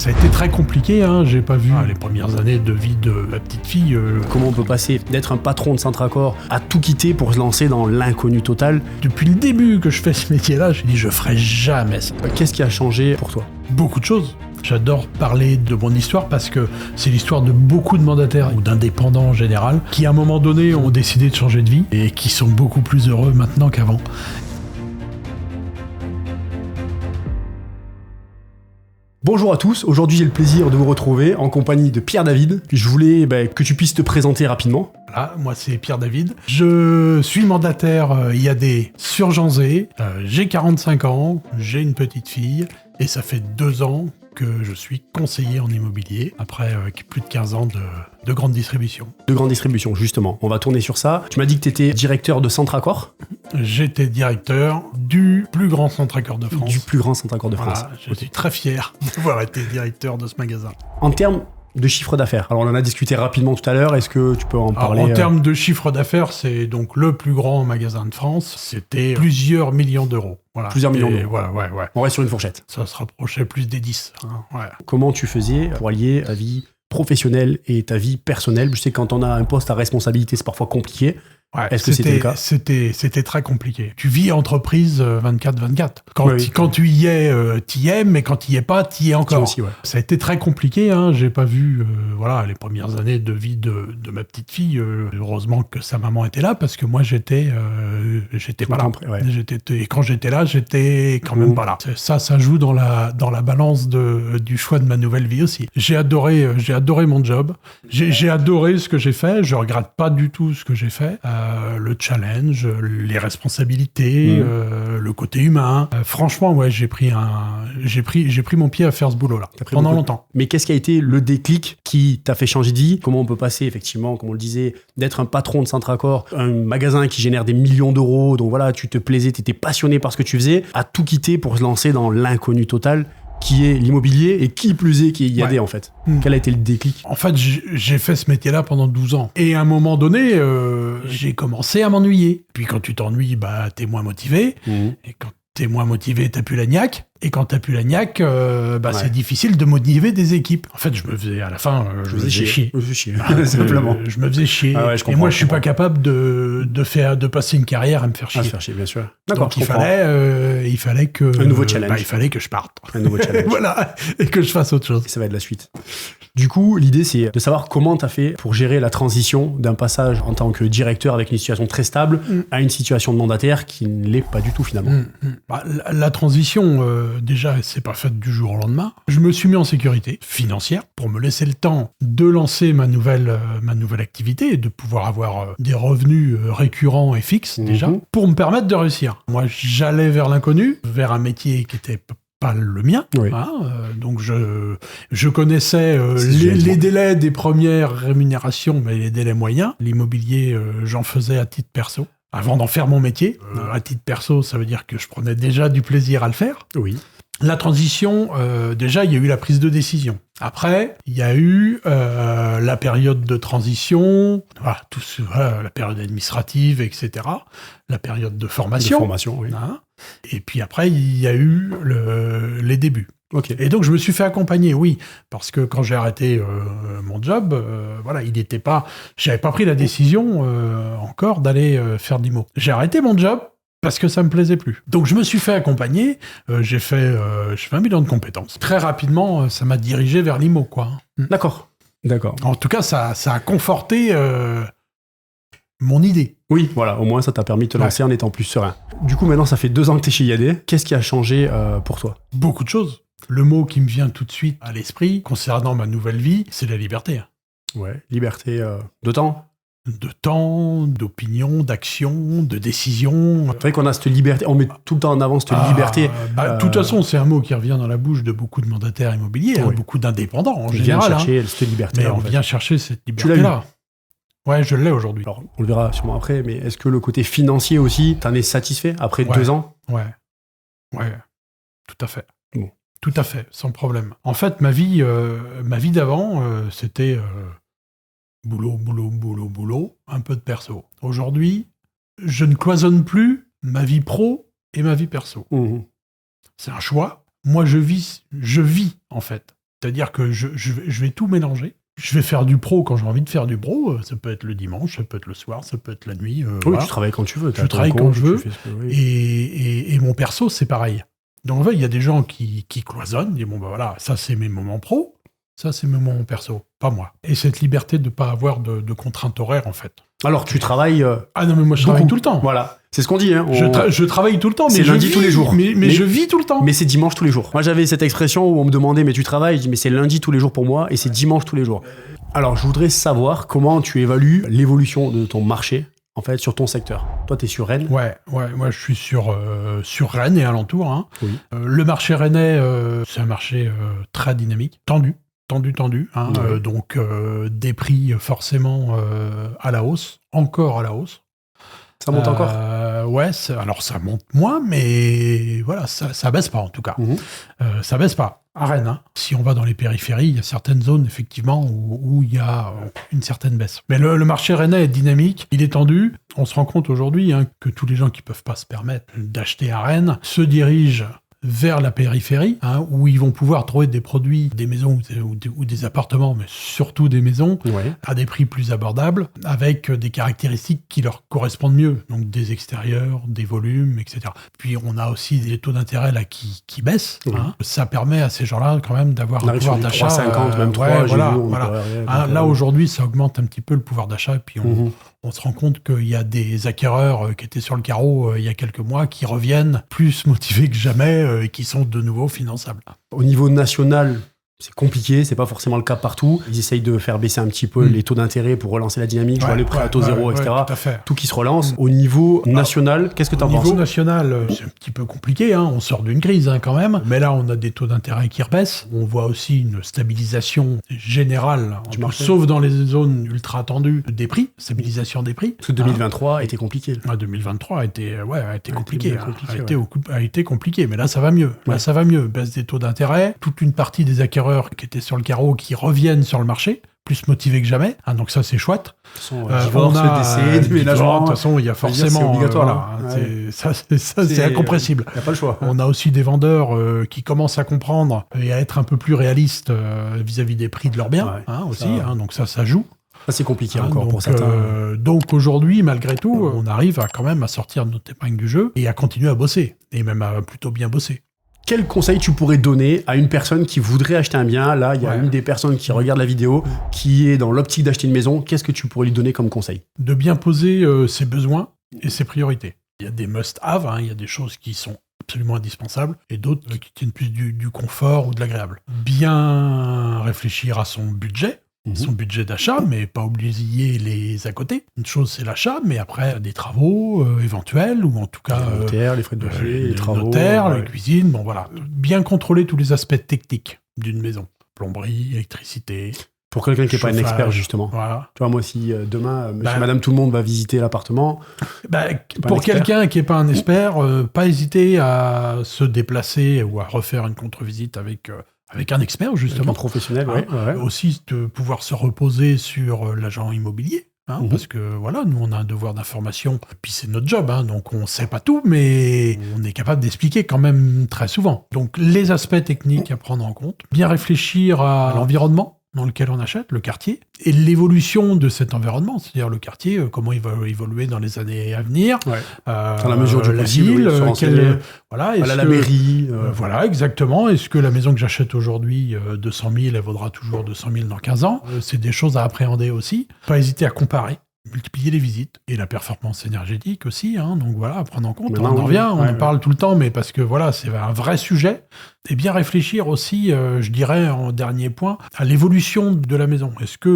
Ça a été très compliqué, hein. J'ai pas vu les premières années de vie de ma petite fille. Comment on peut passer d'être un patron de Centracor à tout quitter pour se lancer dans l'inconnu total? Depuis le début que je fais ce métier-là, j'ai dit je ferai jamais ça. Qu'est-ce qui a changé pour toi? Beaucoup de choses. J'adore parler de mon histoire parce que c'est l'histoire de beaucoup de mandataires ou d'indépendants en général qui à un moment donné ont décidé de changer de vie et qui sont beaucoup plus heureux maintenant qu'avant. Bonjour à tous, aujourd'hui j'ai le plaisir de vous retrouver en compagnie de Pierre David. Je voulais que tu puisses te présenter rapidement. Voilà, moi c'est Pierre David. Je suis mandataire IAD sur Janzé. J'ai 45 ans, j'ai une petite fille et ça fait 2 ans que je suis conseiller en immobilier après plus de 15 ans de grande distribution. De grande distribution, justement. On va tourner sur ça. Tu m'as dit que tu étais directeur de Centracor. J'étais directeur du plus grand Centracor de France. Du plus grand Centracor de France. Voilà, je suis très fier d'avoir été directeur de ce magasin. En termes de chiffre d'affaires, alors on en a discuté rapidement tout à l'heure, est-ce que tu peux en parler? En termes de chiffre d'affaires, c'est donc le plus grand magasin de France. C'était plusieurs millions d'euros. Voilà. Plusieurs millions d'euros. Ouais. On reste sur une fourchette. Ça se rapprochait plus des 10. Hein, ouais. Comment tu faisais pour allier ta vie professionnelle et ta vie personnelle? Je sais que quand on a un poste à responsabilité, c'est parfois compliqué. Ouais, est-ce que c'était le cas? C'était très compliqué. Tu vis entreprise 24/24. Quand tu y es, t'y es, mais quand tu y es pas, t'y es encore. Aussi, ouais. Ça a été très compliqué. Hein. J'ai pas vu les premières années de vie de ma petite fille. Heureusement que sa maman était là parce que moi j'étais pas là. Ouais. Et quand j'étais là, j'étais quand même pas là. Ça joue dans la balance du choix de ma nouvelle vie aussi. J'ai adoré mon job. J'ai adoré ce que j'ai fait. Je regrette pas du tout ce que j'ai fait. Le challenge, les responsabilités, le côté humain. Franchement, ouais, j'ai pris mon pied à faire ce boulot-là pendant longtemps. Mais qu'est-ce qui a été le déclic qui t'a fait changer de vie? Comment on peut passer, effectivement, comme on le disait, d'être un patron de Centracor, un magasin qui génère des millions d'euros, donc voilà, tu te plaisais, tu étais passionné par ce que tu faisais, à tout quitter pour se lancer dans l'inconnu total qui est l'immobilier et qui plus est qui est IAD en fait. Quel a été le déclic? En fait, j'ai fait ce métier-là pendant 12 ans. Et à un moment donné, j'ai commencé à m'ennuyer. Puis quand tu t'ennuies, t'es moins motivé. Et quand t'es moins motivé, t'as plus la niaque. Et quand t'as plus la niaque, c'est difficile de motiver des équipes. En fait, je me faisais chier. Simplement. Je me faisais chier. Ah ouais, et moi, je suis pas capable de passer une carrière à me faire chier. À se faire chier, bien sûr. D'accord, donc il fallait que... Un nouveau challenge. Il fallait que je parte. Un nouveau challenge. Voilà. Et que je fasse autre chose. Et ça va être la suite. Du coup, l'idée, c'est de savoir comment tu as fait pour gérer la transition d'un passage en tant que directeur avec une situation très stable à une situation de mandataire qui ne l'est pas du tout finalement. La transition, déjà, c'est pas faite du jour au lendemain. Je me suis mis en sécurité financière pour me laisser le temps de lancer ma nouvelle activité et de pouvoir avoir des revenus récurrents et fixes déjà pour me permettre de réussir. Moi, j'allais vers l'inconnu, vers un métier qui était pas le mien, donc je connaissais les délais des premières rémunérations, mais les délais moyens. L'immobilier, j'en faisais à titre perso, avant d'en faire mon métier. À titre perso, ça veut dire que je prenais déjà du plaisir à le faire. Oui. La transition, déjà, il y a eu la prise de décision. Après, il y a eu la période de transition, la période administrative, etc., la période de formation. Oui. Et puis après, il y a eu les débuts. Okay. Et donc, je me suis fait accompagner, oui, parce que quand j'ai arrêté mon job, j'avais pas pris la décision encore d'aller faire d'IMO. J'ai arrêté mon job parce que ça me plaisait plus. Donc, je me suis fait accompagner, j'ai fait un bilan de compétences. Très rapidement, ça m'a dirigé vers l'IMO, quoi. D'accord. En tout cas, ça a conforté mon idée. Oui, voilà, au moins ça t'a permis de te lancer en étant plus serein. Du coup, maintenant, ça fait 2 ans que t'es chez IAD. Qu'est-ce qui a changé pour toi? Beaucoup de choses. Le mot qui me vient tout de suite à l'esprit, concernant ma nouvelle vie, c'est la liberté. Ouais, liberté de temps? De temps, d'opinion, d'action, de décision. C'est vrai qu'on a cette liberté, on met tout le temps en avant cette liberté. De toute façon, c'est un mot qui revient dans la bouche de beaucoup de mandataires immobiliers, beaucoup d'indépendants en général. On vient chercher cette liberté. Mais on vient chercher cette liberté-là. Ouais, je l'ai aujourd'hui. Alors, on le verra sûrement après, mais est-ce que le côté financier aussi, t'en es satisfait après 2 ans? Ouais, tout à fait. Bon. Tout à fait, sans problème. En fait, ma vie d'avant, c'était boulot, un peu de perso. Aujourd'hui, je ne cloisonne plus ma vie pro et ma vie perso. C'est un choix. Moi, je vis, en fait. C'est-à-dire que je vais tout mélanger. Je vais faire du pro quand j'ai envie de faire du pro. Ça peut être le dimanche, ça peut être le soir, ça peut être la nuit. Oui, voilà. tu travailles quand tu veux. Je travaille quand je veux. Et mon perso, c'est pareil. Donc, en fait, il y a des gens qui cloisonnent, disent, bon, ben voilà, ça, c'est mes moments pro, ça, c'est mes moments perso, pas moi. Et cette liberté de ne pas avoir de contraintes horaires, en fait. Alors, tu travailles... Ah non, mais moi, je travaille tout le temps. Voilà. C'est ce qu'on dit. Hein. Je travaille tout le temps, mais c'est lundi tous les jours. Mais je vis tout le temps. Mais c'est dimanche tous les jours. Moi, j'avais cette expression où on me demandait, mais tu travailles? Je dis, mais c'est lundi tous les jours pour moi et c'est dimanche tous les jours. Alors, je voudrais savoir comment tu évalues l'évolution de ton marché, en fait, sur ton secteur. Toi, tu es sur Rennes. Ouais, moi, je suis sur Rennes et alentours. Hein. Oui. Le marché rennais, c'est un marché très dynamique, tendu. Hein, Ouais. Donc, des prix forcément à la hausse, encore à la hausse. Ça monte encore? Ouais, alors ça monte moins, mais voilà, ça baisse pas en tout cas. Ça baisse pas. À Rennes, hein. Si on va dans les périphéries, il y a certaines zones effectivement où il y a une certaine baisse. Mais le marché rennais est dynamique, il est tendu. On se rend compte aujourd'hui que tous les gens qui peuvent pas se permettre d'acheter à Rennes se dirigent vers la périphérie, hein, où ils vont pouvoir trouver des produits, des maisons ou des appartements, mais surtout des maisons, Ouais. à des prix plus abordables, avec des caractéristiques qui leur correspondent mieux, donc des extérieurs, des volumes, etc. Puis on a aussi des taux d'intérêt là qui baissent. Oui. Hein. Ça permet à ces gens-là quand même d'avoir On un arrive pouvoir sur d'achat. 3,50, même 3, ouais, j'ai voilà, vu, on voilà. peut arriver, Hein, donc, là aujourd'hui, ça augmente un petit peu le pouvoir d'achat, et puis on se rend compte qu'il y a des acquéreurs qui étaient sur le carreau il y a quelques mois qui reviennent plus motivés que jamais et qui sont de nouveau finançables. Au niveau national, c'est compliqué, c'est pas forcément le cas partout. Ils essayent de faire baisser un petit peu les taux d'intérêt pour relancer la dynamique, je vois les prêts à taux zéro, etc. Tout à fait. Tout qui se relance. Au niveau national, qu'est-ce que tu en Au penses? niveau national, c'est un petit peu compliqué, hein. On sort d'une crise quand même, mais là on a des taux d'intérêt qui rebaissent. On voit aussi une stabilisation générale, marché. sauf dans les zones ultra tendues, des prix, stabilisation des prix. Parce que 2023 a été compliqué. 2023 a été compliqué, bien compliqué, a été compliqué, mais là ça va mieux. Là ça va mieux. Baisse des taux d'intérêt, toute une partie des acquéreurs qui étaient sur le carreau qui reviennent sur le marché, plus motivés que jamais. Hein, donc ça c'est chouette. De toute façon, divorce, décès, déménagement. De toute façon, il y a forcément... c'est obligatoire. voilà, c'est incompressible. Il n'y a pas le choix. On a aussi des vendeurs qui commencent à comprendre et à être un peu plus réalistes vis-à-vis des prix de leurs biens, Ouais, aussi. ça- Hein, donc ça joue. Ça, c'est compliqué Hein, encore donc, pour certains. donc aujourd'hui, malgré tout, on arrive quand même à sortir de notre épingle du jeu et à continuer à bosser. Et même à plutôt bien bosser. Quel conseil tu pourrais donner à une personne qui voudrait acheter un bien? Là, il y a Ouais. une des personnes qui regarde la vidéo, qui est dans l'optique d'acheter une maison. Qu'est-ce que tu pourrais lui donner comme conseil? De bien poser ses besoins et ses priorités. Il y a des must-have, hein, il y a des choses qui sont absolument indispensables, et d'autres qui tiennent plus du confort ou de l'agréable. Bien réfléchir à son budget d'achat, mais pas oublier les à côté. Une chose, c'est l'achat, mais après, des travaux éventuels, ou en tout cas... Les notaires, les frais de dossier, les travaux. notaires, ouais. les cuisines, bon voilà. Bien contrôler tous les aspects techniques d'une maison. Plomberie, électricité, Pour quelqu'un qui n'est pas un chauffage, expert, justement. voilà. Tu vois, moi, si demain, monsieur et madame tout le monde va visiter l'appartement, Bah, pas pour un expert. quelqu'un qui n'est pas un expert, pas hésiter à se déplacer ou à refaire une contre-visite avec un expert, avec justement. un professionnel, Hein, ouais. Aussi, de pouvoir se reposer sur l'agent immobilier. Hein, parce que voilà, nous on a un devoir d'information, puis c'est notre job, hein, donc on sait pas tout, mais on est capable d'expliquer quand même très souvent. Donc les aspects techniques à prendre en compte, bien réfléchir à l'environnement dans lequel on achète, le quartier, et l'évolution de cet environnement, c'est-à-dire le quartier, comment il va évoluer dans les années à venir, Ouais. Dans la mesure du la possible, ville, oui, se renseigner. voilà, Voilà, est-ce la que- mairie. voilà, exactement. Est-ce que la maison que j'achète aujourd'hui, 200 000, elle vaudra toujours 200 000 dans 15 ans? C'est des choses à appréhender aussi. Pas hésiter à comparer, multiplier les visites et la performance énergétique aussi. Hein, donc voilà, à prendre en compte. Maintenant, On en oui. revient, on Ouais, en parle tout le temps, mais parce que voilà, c'est un vrai sujet. Et bien réfléchir aussi, je dirais en dernier point, à l'évolution de la maison. Est-ce que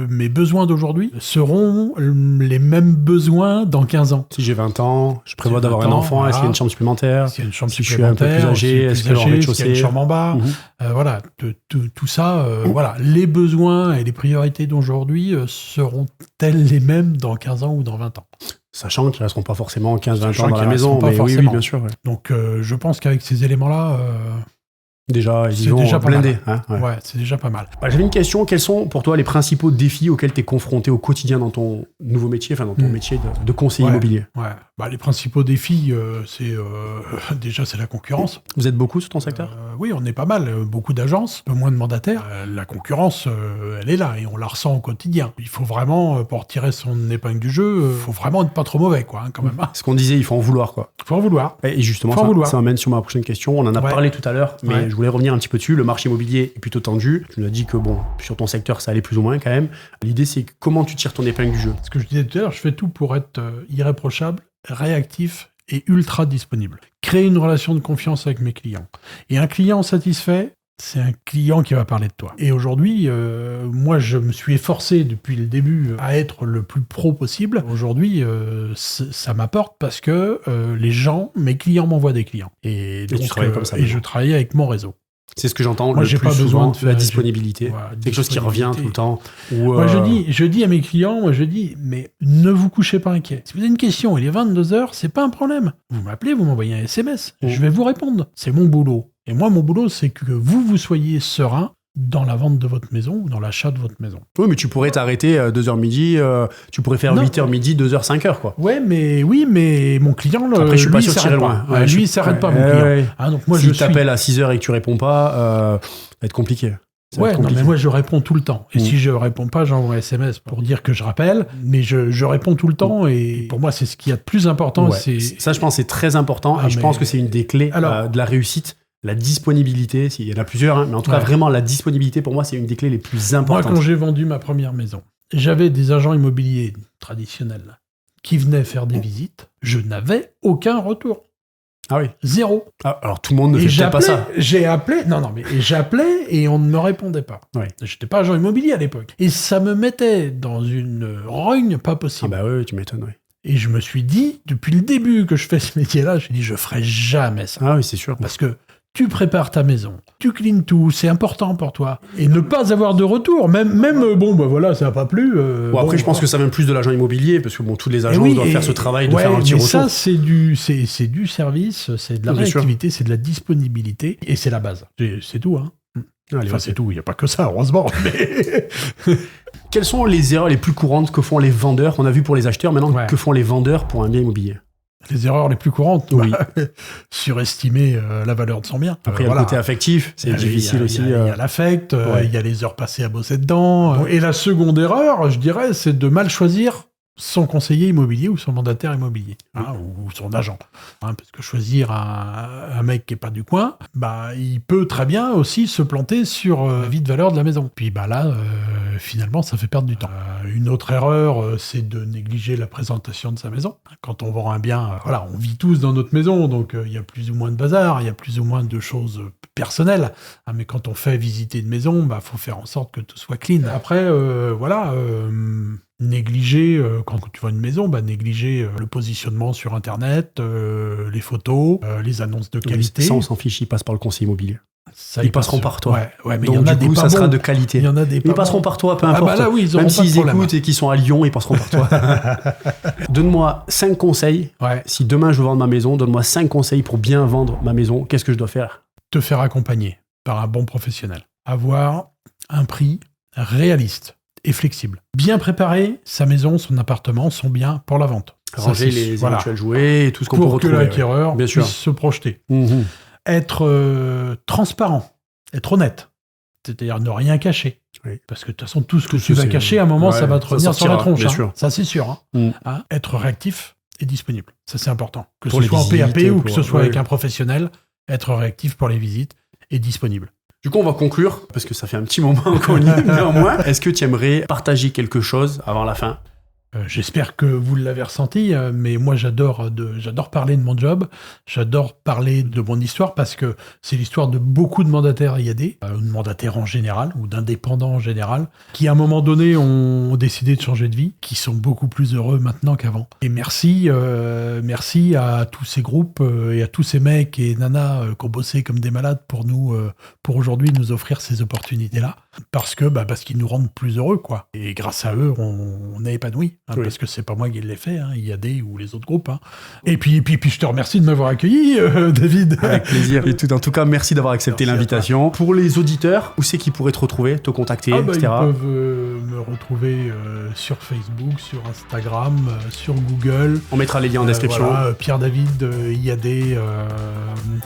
mes besoins d'aujourd'hui seront les mêmes besoins dans 15 ans? Si j'ai 20 ans, je prévois Si d'avoir 20 un ans, enfant, est-ce qu'il y a voilà. une chambre supplémentaire? S'il y a une chambre Si je suis un peu plus supplémentaire, âgé, s'il est est-ce plus que le âgé, rez-de-chaussée- s'il y a une chambre en bas, voilà, tout ça, voilà, les besoins et les priorités d'aujourd'hui seront-elles les mêmes dans 15 ans ou dans 20 ans? Sachant qu'ils ne resteront pas forcément 15-20 Sachant ans dans la qu'ils maison, resteront pas mais oui, forcément. bien sûr. Ouais. Donc je pense qu'avec ces éléments-là, Déjà, C'est disons, déjà pas blindé. mal. Hein, ouais. Ouais, c'est déjà pas mal. J'avais une question. Quels sont pour toi les principaux défis auxquels tu es confronté au quotidien dans ton nouveau métier, enfin dans ton métier de conseiller immobilier? Ouais. Les principaux défis, déjà c'est la concurrence. Vous êtes beaucoup sur ton secteur? Oui, on est pas mal. Beaucoup d'agences, un peu moins de mandataires. La concurrence, elle est là et on la ressent au quotidien. Il faut vraiment, pour tirer son épingle du jeu, faut vraiment être pas trop mauvais, quoi, quand même. Ce qu'on disait, il faut en vouloir, quoi. Faut en vouloir. Et justement, ça m'amène sur ma prochaine question. On en a parlé tout à l'heure, mais je voulais revenir un petit peu dessus. Le marché immobilier est plutôt tendu. Tu nous as dit que, sur ton secteur, ça allait plus ou moins quand même. L'idée, c'est comment tu tires ton épingle du jeu. Ce que je disais tout à l'heure, je fais tout pour être irréprochable, réactif et ultra disponible. Créer une relation de confiance avec mes clients. Et un client satisfait, c'est un client qui va parler de toi. Et aujourd'hui, moi, je me suis efforcé depuis le début à être le plus pro possible. Aujourd'hui, ça m'apporte parce que mes clients m'envoient des clients. Et donc, tu travailles comme ça. Et je travaille avec mon réseau. C'est ce que j'entends moi, le j'ai plus pas souvent, besoin de la disponibilité. C'est quelque chose qui revient tout le temps. Moi, je dis à mes clients, mais ne vous couchez pas inquiet. Si vous avez une question, il est 22h, c'est pas un problème. Vous m'appelez, vous m'envoyez un SMS, je vais vous répondre. C'est mon boulot. Et moi, mon boulot, c'est que vous soyez serein dans la vente de votre maison ou dans l'achat de votre maison. Oui, mais tu pourrais t'arrêter 2h midi, tu pourrais faire 8h midi, 2h, 5h, quoi. Ouais, mais mon client, après, je suis pas sûr il tirer loin. Lui, il s'arrête pas, mon client. Donc, moi, si t'appelle à 6h et que tu réponds pas, ça va être compliqué. Non, mais moi, je réponds tout le temps. Et si je réponds pas, j'envoie un SMS pour dire que je rappelle. Mais je réponds tout le temps. Et pour moi, c'est ce qu'il y a de plus important. Ça, je pense, c'est très important. Et je pense que c'est une des clés de la réussite. La disponibilité, il y en a plusieurs, mais en tout cas, vraiment, la disponibilité, pour moi, c'est une des clés les plus importantes. Moi, quand j'ai vendu ma première maison, j'avais des agents immobiliers traditionnels qui venaient faire des visites. Je n'avais aucun retour. Ah oui. Zéro. Alors, tout le monde ne fait peut-être pas ça. J'appelais et on ne me répondait pas. Ouais. J'étais pas agent immobilier à l'époque. Et ça me mettait dans une rogne pas possible. Ah bah oui, tu m'étonnes, oui. Et je me suis dit, depuis le début que je fais ce métier-là, je me dis, je ferai jamais ça. Ah oui, c'est sûr. Parce que tu prépares ta maison, tu cleans tout, c'est important pour toi. Et ne pas avoir de retour, même ça n'a pas plu. Après, je pense que ça vient plus de l'agent immobilier, parce que tous les agents doivent faire ce travail de faire un petit retour. Ça, c'est du service, c'est de la réactivité, c'est de la disponibilité, et c'est la base. C'est tout, hein. C'est tout, il n'y a pas que ça, heureusement. Mais... Quelles sont les erreurs les plus courantes que font les vendeurs? On a vu pour les acheteurs, maintenant, que font les vendeurs pour un bien immobilier? Les erreurs les plus courantes, surestimer la valeur de son bien. Après, il y a le côté affectif, c'est difficile aussi. Il y a l'affect, il y a les heures passées à bosser dedans. Et la seconde erreur, je dirais, c'est de mal choisir son conseiller immobilier ou son mandataire immobilier, ou son agent. Parce que choisir un mec qui n'est pas du coin, il peut très bien aussi se planter sur la vie de valeur de la maison. Puis là, finalement, ça fait perdre du temps. Une autre erreur, c'est de négliger la présentation de sa maison. Quand on vend un bien, on vit tous dans notre maison, donc il y a plus ou moins de bazar, il y a plus ou moins de choses personnelles. Mais quand on fait visiter une maison, faut faire en sorte que tout soit clean. Après, négliger, quand tu vois une maison, négliger le positionnement sur Internet, les photos, les annonces de qualité. Ça, on s'en fiche, ils passent par le conseil immobilier. Ça, ils passeront par toi. Ouais, mais donc, du coup, ça sera de qualité. Il y en a des ils passeront par toi, peu importe. Même s'ils écoutent et qu'ils sont à Lyon, ils passeront par toi. Donne-moi 5 conseils. Si demain je veux vendre ma maison, donne-moi 5 conseils pour bien vendre ma maison. Qu'est-ce que je dois faire? Te faire accompagner par un bon professionnel. Avoir un prix réaliste et flexible. Bien préparer sa maison, son appartement, son bien pour la vente. Ranger les éventuels jouets et tout ce qu'on peut retrouver. Pour que l'acquéreur puisse se projeter. Être transparent, être honnête. C'est-à-dire ne rien cacher. Parce que de toute façon, tout ce que tu vas cacher, à un moment, ça va te revenir sur la tronche. Ça, c'est sûr. Être réactif et disponible. Ça, c'est important. Que ce soit en PAP ou que ce soit avec un professionnel, être réactif pour les visites et disponible. Du coup, on va conclure, parce que ça fait un petit moment qu'on y est, néanmoins. Est-ce que tu aimerais partager quelque chose avant la fin? J'espère que vous l'avez ressenti, mais moi j'adore parler de mon job, j'adore parler de mon histoire parce que c'est l'histoire de beaucoup de mandataires IAD, de mandataires en général ou d'indépendants en général, qui à un moment donné ont décidé de changer de vie, qui sont beaucoup plus heureux maintenant qu'avant. Et merci à tous ces groupes et à tous ces mecs et nanas qui ont bossé comme des malades pour aujourd'hui nous offrir ces opportunités-là, parce qu'ils nous rendent plus heureux, quoi. Et grâce à eux, on est épanouis. Oui. parce que c'est pas moi qui l'ai fait, hein, IAD ou les autres groupes. Hein. Et puis je te remercie de m'avoir accueilli, David. Avec plaisir. Et en tout cas, merci d'avoir accepté Merci à l'invitation. Pour les auditeurs, où c'est qu'ils pourraient te retrouver, te contacter, Ils etc. peuvent me retrouver sur Facebook, sur Instagram, sur Google. On mettra les liens en description. Voilà, Pierre David, IAD,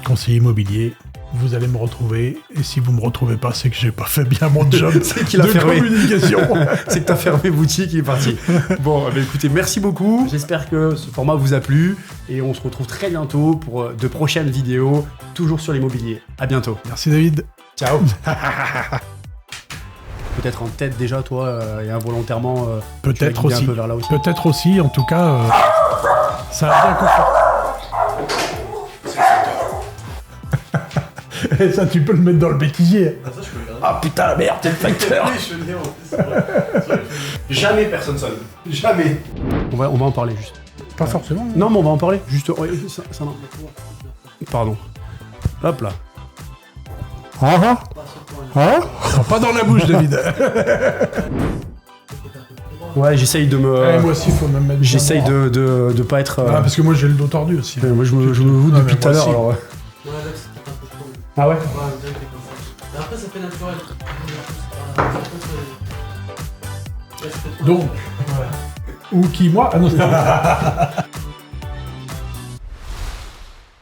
conseiller immobilier. Vous allez me retrouver. Et si vous me retrouvez pas, c'est que j'ai pas fait bien mon job C'est qu'il a de fermé. communication. C'est que t'as fermé boutique et est parti. Bon, écoutez, merci beaucoup. J'espère que ce format vous a plu et on se retrouve très bientôt pour de prochaines vidéos, toujours sur l'immobilier. À bientôt. Merci David. Ciao. Peut-être en tête déjà, toi, et involontairement, tu Peut-être vas guider aussi. un peu vers là aussi. Peut-être aussi. En tout cas, ça a bien conforté. Et ça, tu peux le mettre dans le bêtisier. Ah putain, la merde, t'es le facteur. Jamais personne sonne. Jamais. On va en parler juste. Pas forcément. Non, mais on va en parler. Juste. Ouais, non. Pardon. Hop là. Non, pas dans la bouche, David. Ouais, j'essaye de me. Moi aussi, il faut me mettre. J'essaye bien droit. de pas être. Ah, parce que moi, j'ai le dos tordu aussi. Moi, je me voue Non, depuis mais tout à moi l'heure. aussi. Alors, Ouais, là, c'est peut-être un peu trop. Ah ouais. Ouais, vous avez fait comme ça. Mais après, ça fait naturel. Donc, voilà. Ou qui, moi? Ah non,